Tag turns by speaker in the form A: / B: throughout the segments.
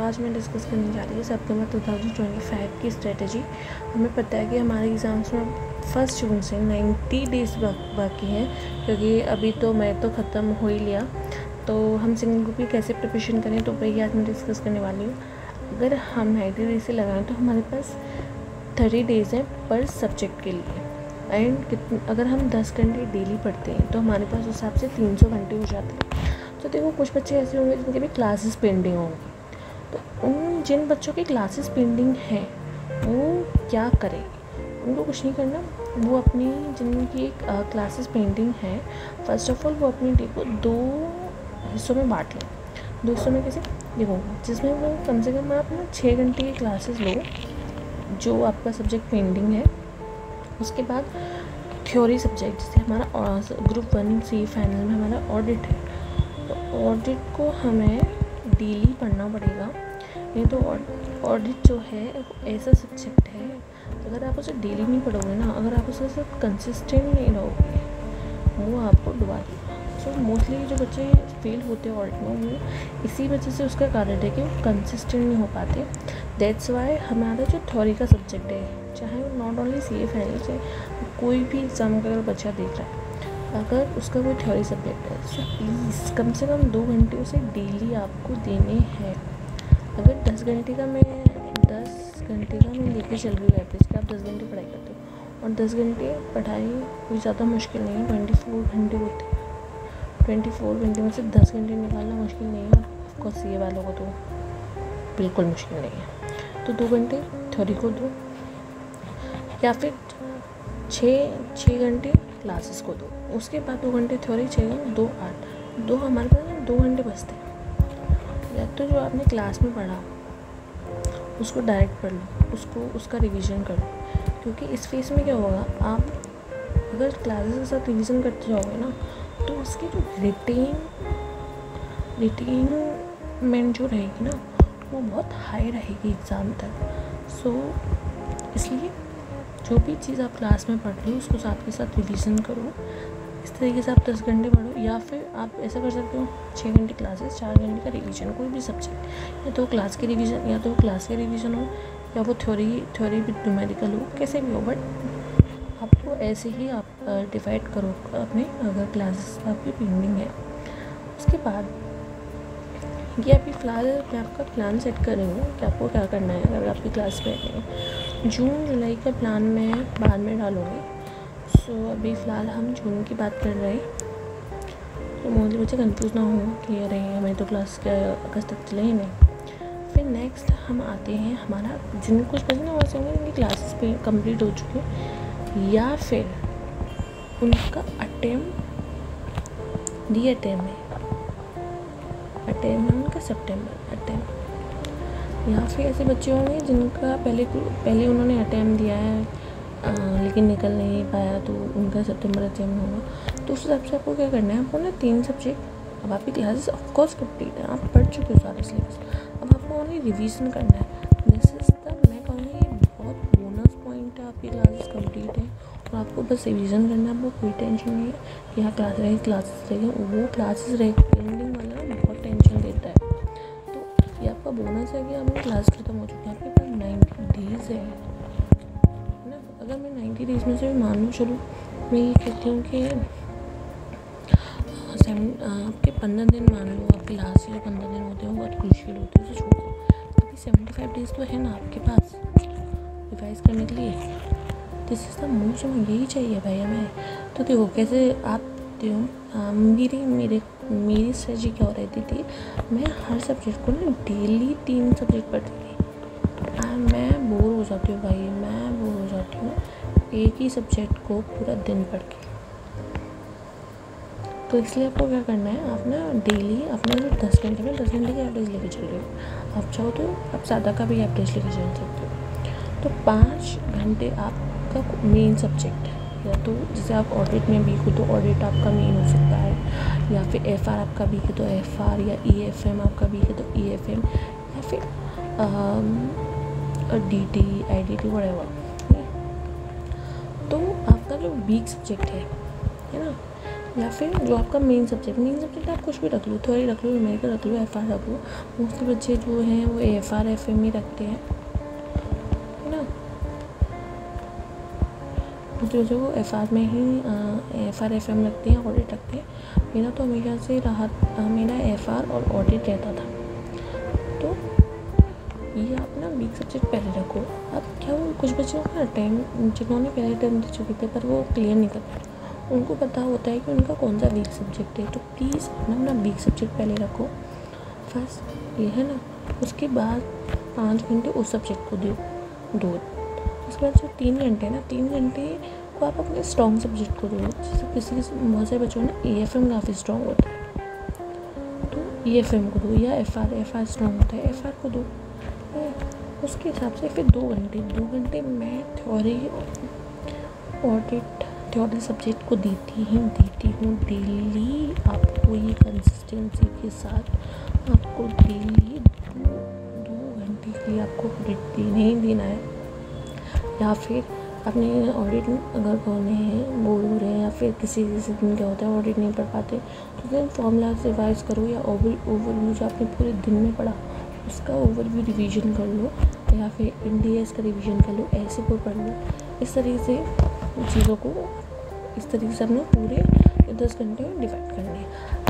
A: आज मैं डिस्कस करने जा रही हूँ सितंबर 2025 की स्ट्रेटजी। हमें पता है कि हमारे एग्ज़ाम्स में 1 जून से 90 डेज़ बाकी हैं, क्योंकि अभी तो मैं तो ख़त्म हो ही लिया। तो हम सिंगल ग्रुप की कैसे प्रिपरेशन करें तो वही आज मैं डिस्कस करने वाली हूँ। अगर हम 90 डेज से लगाएं तो हमारे पास 30 डेज़ हैं पर सब्जेक्ट के लिए। एंड अगर हम 10 घंटे डेली पढ़ते हैं तो हमारे पास उस हिसाब से 300 घंटे हो जाते हैं। तो देखो, कुछ बच्चे ऐसे होंगे जिनके भी क्लासेस पेंडिंग होंगी, तो उन जिन बच्चों की क्लासेस पेंडिंग हैं वो क्या करें? उनको कुछ नहीं करना। वो अपनी जिनकी क्लासेस पेंडिंग है, फर्स्ट ऑफ ऑल वो अपनी डे को 2 हिस्सों में बांट लें। 2 हिस्सों में कैसे? देखो, जिसमें वो कम से कम आप ना 6 घंटे की क्लासेस लो जो आपका सब्जेक्ट पेंडिंग है। उसके बाद थ्योरी सब्जेक्ट, जैसे हमारा ग्रुप 1 सी फाइनल में हमारा ऑडिट है, तो ऑडिट को हमें डेली पढ़ना पड़ेगा। नहीं तो ऑडिट जो है ऐसा सब्जेक्ट है, अगर आप उसे डेली नहीं पढ़ोगे ना, अगर आप उसे सिर्फ कंसिस्टेंट नहीं रहोगे, वो आपको डुबा देगा। सो मोस्टली जो बच्चे फेल होते हैं ऑडिट में, वो इसी वजह से उसका कारण है कि वो कंसिस्टेंट नहीं हो पाते। दैट्स वाई हमारा जो थ्योरी का सब्जेक्ट है, चाहे वो नॉट ओनली CA फाइनल से कोई भी एग्ज़ाम का अगर बच्चा देख रहा है, अगर उसका कोई थ्योरी सब्जेक्ट है, सो प्लीज़ कम से कम 2 घंटे उसे डेली आपको देने हैं। अगर 10 घंटे का मैं लेके चल रही हूँ एवरेज का, आप 10 घंटे पढ़ाई करते हो, और 10 घंटे पढ़ाई कोई ज़्यादा मुश्किल नहीं है। 24 घंटे होते हैं, 24 घंटे में से 10 घंटे निकालना मुश्किल नहीं है। ऑफकोर्स CA वालों को तो बिल्कुल मुश्किल नहीं है। तो 2 घंटे थ्योरी को दो, या फिर 6 घंटे क्लासेस को दो। उसके बाद 2 घंटे थ्योरी, 6 2 8 2 हमारे पास 2 घंटे बचते हैं। या तो जो आपने क्लास में पढ़ा उसको डायरेक्ट पढ़ लो, उसका रिवीजन कर लो। क्योंकि इस फेस में क्या होगा, आप अगर क्लासेस के साथ रिवीजन करते जाओगे ना, तो उसकी जो रिटेनमेंट जो रहेगी ना, वो बहुत हाई रहेगी एग्ज़ाम तक। सो इसलिए जो भी चीज़ आप क्लास में पढ़ रहे हो उसको साथ के साथ रिवीजन करो। इस तरीके से आप 10 घंटे पढ़ो, या फिर आप ऐसा कर सकते हो 6 घंटे क्लासेस, 4 घंटे का रिवीजन। कोई भी सब्जेक्ट, या तो क्लास के रिवीजन हो, या वो थ्योरी विद न्यूमेरिकल हो, कैसे भी हो, बट आपको ऐसे ही आप डिवाइड करो अपने, अगर क्लासेस आपकी पेंडिंग है। उसके बाद ये अभी फ़िलहाल मैं आपका प्लान सेट कर रही हूँ कि आपको क्या करना है। अगर आपकी क्लास में है, जून जुलाई का प्लान मैं बाद में डालूँगी। सो अभी फ़िलहाल हम जून की बात कर रहे हैं, तो मोस्टली बच्चे कंफ्यूज ना हो कि अरे हमें तो क्लास क्या अगस्त तक चले ही नहीं। फिर नेक्स्ट हम आते हैं, हमारा जिन कुछ बच्चे ना वैसे होंगे जिनकी क्लासेस पे कंप्लीट हो चुके हैं, या फिर उनका अटेम्प्ट है उनका सितंबर, या फिर ऐसे बच्चे होंगे जिनका पहले उन्होंने अटेम्प्ट दिया है लेकिन निकल नहीं पाया, तो उनका सितंबर अटेम्प्ट होगा। तो उस हिसाब से आपको क्या करना है, आपको ना 3 सब्जेक्ट, अब आपकी क्लासेस ऑफकोर्स कंप्लीट है, आप पढ़ चुके हो सारे सिलेबस, अब आपको ओनली रिवीजन करना है। दिस इज़ द, मैं कहूँगी बहुत बोनस पॉइंट है, आपकी क्लासेस कंप्लीट है और आपको बस रिवीजन करना है। आपको कोई टेंशन नहीं है कि यहाँ क्लासेस रहेगी, वो क्लासेस रहेगी पेंडिंग वाला ना बहुत टेंशन देता है। तो ये आपका बोनस है कि आपकी क्लास खत्म हो चुकी है, आपके पास 90 डेज़ है ना। अगर मैं 90 डेज़ में से भी मान लूँ, चलो मैं ये कहती हूँ कि आपके 15 दिन मान लो, आपके लास्ट जो 15 दिन होते हैं वो बहुत क्रूशियल होते हैं, उसे छोड़ दो। अभी 75 डेज़ तो है ना आपके पास रिवाइज करने के लिए। दिस इज़ द मोस्ट, यही चाहिए भाई हमें। तो देखो कैसे आप मेरी स्ट्रेटजी क्या हो रही थी, मैं हर सब्जेक्ट को ना डेली 3 सब्जेक्ट पढ़ती थी। मैं बोर हो जाती हूँ भाई, मैं बोर हो जाती हूँ एक ही सब्जेक्ट को पूरा दिन पढ़ के। तो इसलिए आपको क्या करना है, आप ना डेली अपना जो 10 घंटे में 10 घंटे की एवरेज लेके चल रहे हो, आप चाहो तो आप ज़्यादा का भी एवरेज लेके चल सकते हो। तो 5 घंटे आपका मेन सब्जेक्ट है, या तो जैसे आप ऑडिट में वीक हो तो ऑडिट आपका मेन हो सकता है, या फिर FR आपका वीक है तो FR, या EFM आपका वीक है तो EFM, या फिर DT IDT वगैरह। तो आपका जो वीक सब्जेक्ट है ना, या फिर जो आपका मेन सब्जेक्ट आप कुछ भी रख लो, थ्योरी रख लो, न्यूमेरिकल रख लो, FR रख लो। मोस्टली बच्चे जो हैं वो AFR FM ही रखते हैं, है ना। जो वो FR में ही FR FM रखते हैं, ऑडिट रखते हैं। मेरा तो हमेशा से रहा, मेरा FR और ऑडिट रहता था। तो ये आप ना वीक सब्जेक्ट पहले रखो। अब क्या वो कुछ बच्चों का टाइम, जिन्होंने पहले टाइम दे चुके थे पर वो क्लियर नहीं कर पाए, उनको पता होता है कि उनका कौन सा वीक सब्जेक्ट है। तो प्लीज़ अपना वीक सब्जेक्ट पहले रखो फर्स्ट, ये है ना। उसके बाद 5 घंटे उस सब्जेक्ट को दो। उसके बाद जो 3 घंटे ना, 3 घंटे को आप अपने स्ट्रॉन्ग सब्जेक्ट को दो। जैसे किसी बहुत सारे बच्चों में AFM काफ़ी स्ट्रॉन्ग होता है, तो AFM को दो, या FR स्ट्रॉन्ग होता है, FR को दो। उसके हिसाब से फिर 2 घंटे मैं थ्योरी सब्जेक्ट को देती हूँ डेली। आपको ये कंसिस्टेंसी के साथ आपको डेली 2 घंटे के लिए आपको ऑडिट देना है। या फिर अपने ऑडिट अगर करने हैं, बोर हो रहे हैं, या फिर किसी दिन क्या होता है ऑडिट नहीं पढ़ पाते, तो फिर फॉर्मूला रिवाइज करो, या ओवरव्यू जो आपने पूरे दिन में पढ़ा उसका ओवरव्यू रिवीजन कर लो, या फिर NDS का रिवीजन कर लो, ऐसे को पढ़ लो। इस तरीके से चीज़ों को इस तरीके से अपने पूरे 10 घंटे में डिवाइड करने हैं।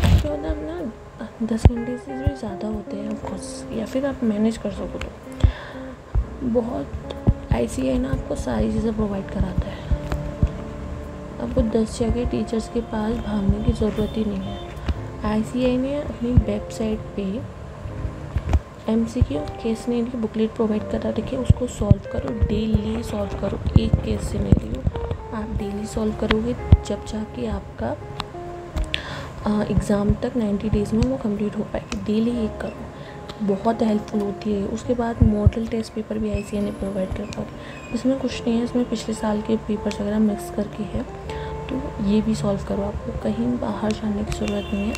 A: उसके बाद अपना 10 घंटे से भी ज़्यादा होते हैं ऑफकोर्स, या फिर आप मैनेज कर सको तो बहुत ICI ना आपको सारी चीज़ें प्रोवाइड कराता है। आपको 10 जगह टीचर्स के पास भागने की ज़रूरत ही नहीं है। ICI ने अपनी वेबसाइट पे MCQ केस सिनेरियो की बुकलेट प्रोवाइड करा रखी है, उसको सॉल्व करो, डेली सॉल्व करो। एक केस सिनेरियो आप डेली सॉल्व करोगे, जब जाके आपका एग्ज़ाम तक 90 डेज़ में वो कंप्लीट हो पाएगी। डेली एक करो, बहुत हेल्पफुल होती है। उसके बाद मॉडल टेस्ट पेपर भी ICI ने प्रोवाइड करता है। इसमें कुछ नहीं है, इसमें पिछले साल के पेपर्स वगैरह मिक्स करके है, तो ये भी सॉल्व करो। आपको कहीं बाहर जाने की ज़रूरत नहीं है।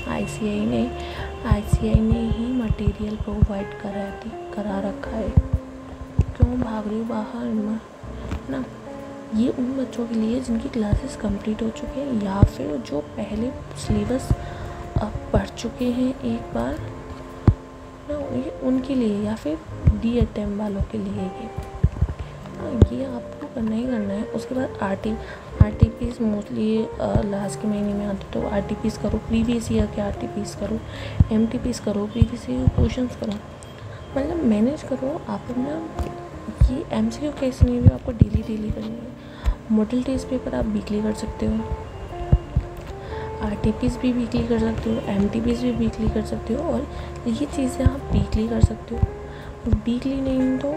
A: ICI ने ही मटेरियल प्रोवाइड करा रखा है। क्यों भाग रही हो बाहर ना। ये उन बच्चों के लिए जिनकी क्लासेस कंप्लीट हो चुके हैं, या फिर जो पहले सिलेबस पढ़ चुके हैं एक बार ना, ये उनके लिए, या फिर DATEM वालों के लिए ये आपको करना ही करना है। उसके बाद RTPs मोस्टली लास्ट के महीने में आते, तो RTPs करो, प्रीवियस ईयर के RTPs करो, MTPs करो, प्रीवियस ईयर क्वेश्चंस करो, मतलब मैनेज करो। आप अपना ये MCQ केस नहीं भी आपको डेली करनी है। मॉडल टेस्ट पेपर आप वीकली कर सकते हो, RTPs भी वीकली कर सकते हो, MTPs भी वीकली कर सकते हो, और ये चीज़ें आप वीकली कर सकते हो। वीकली नहीं तो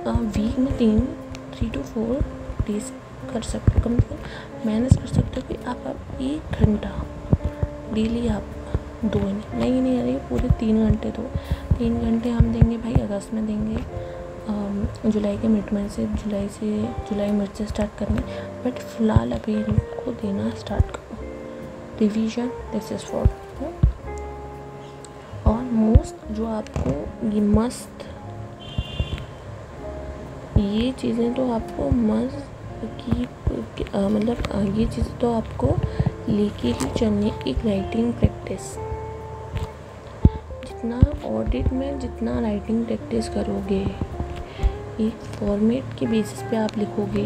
A: वीक में 3 to 4 डेज कर सकते हो, कम से कम मैनेज कर सकते हो कि आप 1 घंटा डेली आप दो, नहीं अरे पूरे 3 घंटे दो। 3 घंटे हम देंगे भाई अगस्त में देंगे, जुलाई के मिड में से जुलाई मिड से स्टार्ट करने, बट फिलहाल अभी इनको देना स्टार्ट करो। रिवीजन दिस इज़ फॉर और मोस्ट जो आपको ये मस्त, ये चीज़ें तो आपको मस्त की मतलब ये चीज़ें तो आपको लेके ही चलनी। एक राइटिंग प्रैक्टिस, जितना ऑडिट में जितना राइटिंग प्रैक्टिस करोगे, एक फॉर्मेट के बेसिस पे आप लिखोगे।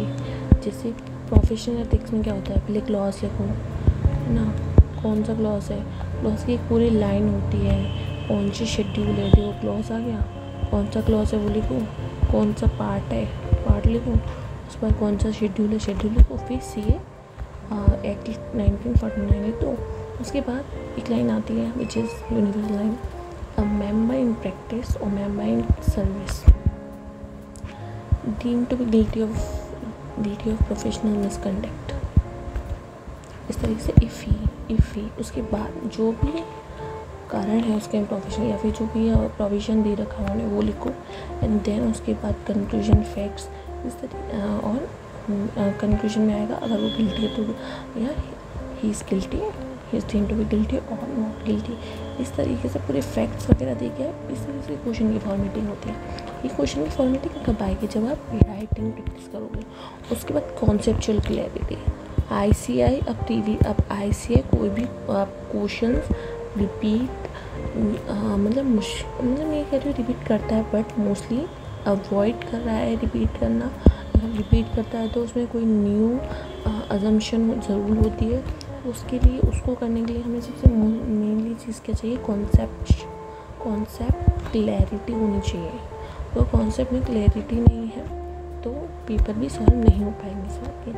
A: जैसे प्रोफेशनल एथिक्स में क्या होता है, पहले क्लॉज लिखो ना, कौन सा क्लॉज है, क्लॉज की एक पूरी लाइन होती है, कौन सी शेड्यूल है, देखो क्लॉज आ गया, कौन सा क्लॉज है वो लिखो, कौन सा पार्ट है पार्ट लिखो, उस पर कौन सा शेड्यूल है शेड्यूल लिखो। फिर CA एक्ट 1949 है, तो उसके बाद एक लाइन आती है which is universal line, a member in practice और member in service deemed to be guilty of professional misconduct। इस तरीके से इफ़ी उसके बाद जो भी कारण है उसके प्रोफेशन या फिर जो भी प्रोविज़न दे रखा उन्होंने वो लिखो, एंड देन उसके बाद कंक्लूजन फैक्ट्स इस तरीके, और कंक्लूजन में आएगा अगर वो गिल्टी है तो या he is guilty, he is deemed to be guilty और नॉट गिल्टी। इस तरीके से पूरे फैक्ट्स वगैरह दे के इस तरीके से क्वेश्चन की फॉर्मेटिंग होती है। ये क्वेश्चन की फॉर्मेटिंग कब आएगी, जब आप राइटिंग प्रैक्टिस करोगे। उसके बाद कॉन्सेप्चुअल क्लैरिटी, ICI अब ICI कोई भी आप क्वेश्चंस रिपीट मतलब ये कह रही हूँ रिपीट करता है, बट मोस्टली अवॉइड कर रहा है रिपीट करना। अगर रिपीट करता है तो उसमें कोई न्यू अजम्पशन ज़रूर होती है। उसके लिए उसको करने के लिए हमें सबसे मेनली चीज़ क्या चाहिए, कॉन्सेप्ट क्लैरिटी होनी चाहिए। तो कॉन्सेप्ट में क्लैरिटी नहीं है तो पेपर भी सॉल्व नहीं हो पाएंगे सबके।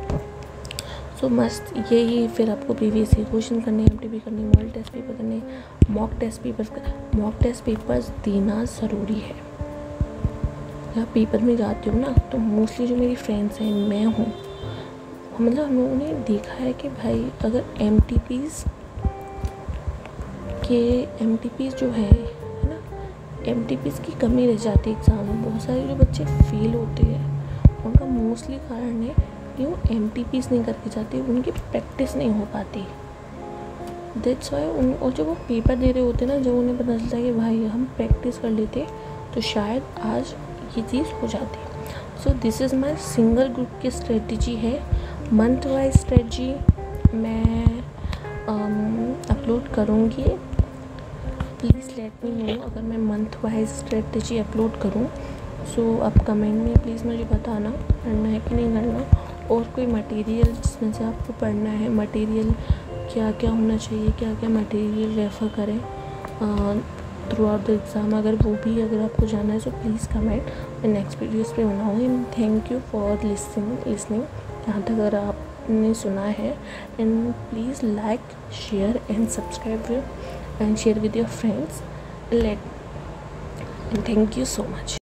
A: सो मस्ट यही, फिर आपको प्रीवियस ईयर क्वेश्चन करने, MTP करने, मॉडल टेस्ट पेपर करने, मॉक टेस्ट पेपर्स देना ज़रूरी है। या पेपर में जाती हूँ ना तो मोस्टली जो मेरी फ्रेंड्स हैं, मैं हूँ, मतलब हम लोगों ने देखा है कि भाई अगर MTPs जो है ना, MTPs की कमी रह जाती है एग्ज़ाम में। बहुत सारे जो बच्चे फेल होते हैं उनका मोस्टली कारण है कि वो MTPs नहीं करके जाते, उनकी प्रैक्टिस नहीं हो पाती। दैट्स वाई और जब वो पेपर दे रहे होते हैं ना, जब उन्हें पता चलता है कि भाई हम प्रैक्टिस कर लेते तो शायद आज ये चीज़ हो जाती। So this is my single group की स्ट्रेटजी है। मंथ वाइज स्ट्रेटजी मैं अपलोड करूँगी। प्लीज़ लेट मी नो अगर मैं मंथ वाइज स्ट्रेटजी अपलोड करूँ। सो आप कमेंट में प्लीज़ मुझे बताना पढ़ना है कि नहीं करना, और कोई मटेरियल जिसमें से आपको पढ़ना है, मटेरियल क्या क्या होना चाहिए, क्या क्या मटेरियल रेफ़र करें थ्रू आउट द एग्ज़ाम, अगर आपको जानना है सो प्लीज़ कमेंट, मैं नेक्स्ट वीडियोज़ पे बनाऊँगी। थैंक यू फॉर लिसनिंग यहाँ तक अगर आपने सुना है। And please like, share and subscribe and share with your friends. And thank you so much.